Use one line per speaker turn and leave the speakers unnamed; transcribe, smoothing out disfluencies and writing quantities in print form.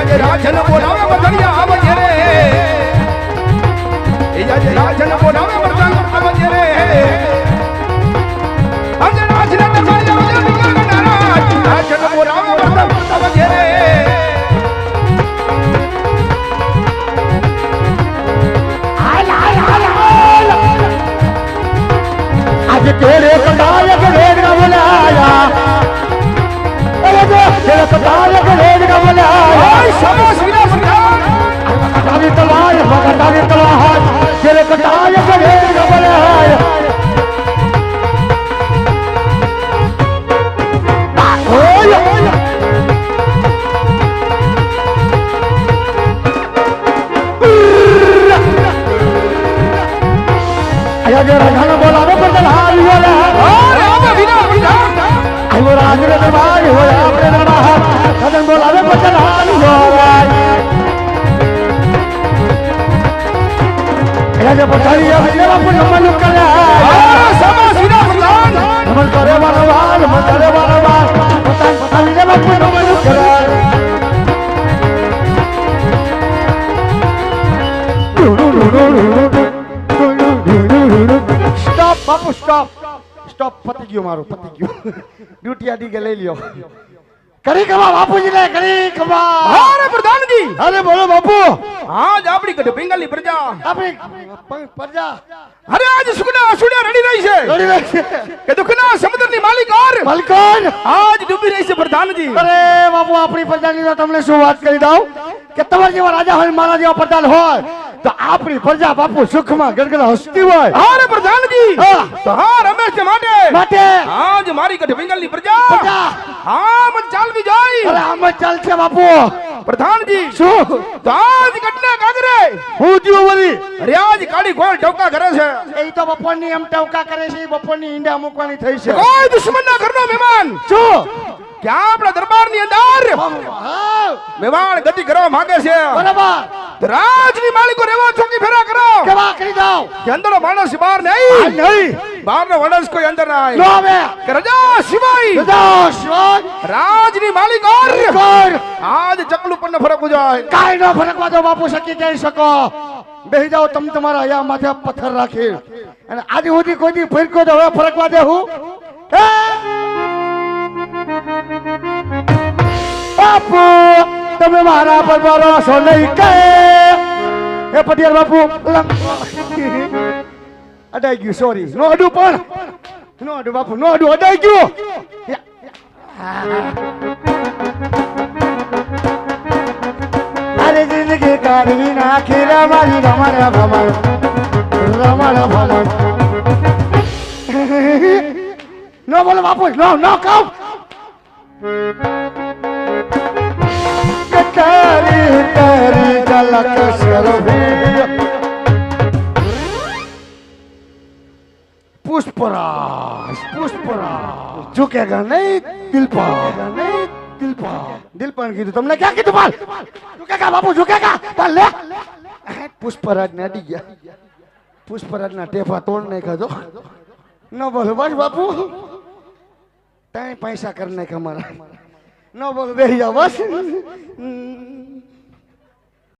આજે રાજન બોલાવે બદલિયા આવજે રે આજે રાજન બોલાવે બદલિયા આવજે રે આજે રાજન બોલાવે રાજન બોલાવે બદલિયા આવજે રે
आज तेरे कटाल के रेड का बुलाया अरे जो तेरे कटाल के रेड का बुलाया
शाबाश विना सरकार
कटाली तलवार तेरे कटाल के रेड का बुलाया अरे राजा बोला वो बदलाव बोला
अरे अब विना सरकार
वो राज ने दरबार हो अपने दरबार कदम बोला वो बदलाव बोला राजा पठारी अब ये बापू नमन करे
शाबाश विना सरकार
नमन करे वाला पता ये बापू नमन करे स्टॉप बापू स्टॉप स्टॉप पति गयो मारो पति गयो ड्यूटी आदि के ले लियो करी कमा बापू जी ने करी कमा
अरे प्रधान जी
अरे बोलो बापू
आज આપણી કટ બેંગાલી પ્રજા
આપણી પ્રજા
અરે આજ સુગના રડી રહી છે કે દુખના સમુદ્રની માલિક
મલકોન
આજ ડૂબી રહી છે પ્રધાન જી
અરે બાપુ આપણી પ્રજાની તો તમને શું વાત કરી દઉં કે તમારા જેવા રાજા હોય મારા જેવા પ્રધાન હોય તો આપણી પ્રજા બાપુ સુખમાં ગડગડ હસતી હોય
અરે પ્રધાન જી તો હા રમેશ કે માટે આજ મારી કટ બેંગાલી પ્રજા હા મત ચાલવી જાય
અરે આમ ચાલશે બાપુ
પ્રધાન જી
શું
તો આજ કટના કાગરે
હું જીવ વળી
અરે આજ કાળી ગોળ ટોકા કરે છે
એ તો બપોરની એમ ટવકા કરે છે બપોરની ઈંડા મૂકવાની થઈ છે
કોઈ દુશ્મનના ઘરનો મહેમાન
શું
કે આપણા દરબારની અંદર મેવાણ ગતિ કરવા માંગે છે
બરાબર
રાજની માલિકો રેવા ચોકી ફેરા કરો
કેવા કરી દઉં
કે અંદરનો માણસ બહાર
નહીં
નહીં બહારનો માણસ કોઈ અંદર ના
નો
આવે
આવે
કે રજા સિવાય રાજની માલિકો આજ ચકલું પર ફરક જાય
કાઈ નો ફરકવા દો બાપુ સકી કહી શકો બેહી જાઓ તમે તમારા અહીંયા માથે પથ્થર રાખી અને આજે સુધી કોઈ દી ફરકો તો હવે ફરકવા દે હું બાપુ તમે મારા પર ભરોસો નહીં કે એ પટિયાર બાપુ અડાઈ ગયું સોરી નો અડું પણ નો અડું બાપુ નો અડું અડાઈ ગયું અરે જિંદગી કાઢી નાખી રમારી રમાડા ભમણ નો બોલો બાપુ નો કહું તારી ઝલક શરભી પુષ્પરાજ ઝુકેગા નહીં દિલપાન કીધું તમને ક્યાં કીધું પાલ ઝુકેગા બાપુ ઝુકેગા પાલ લે પુષ્પરાજ ને અડી ગયા પુષ્પરાજ ના ટેફા તોડ નાખ્યા ન બોલો બસ બાપુ તઈ પૈસા કરી નાખ્યા મારા ન બોલો બેસી જાઓ બસ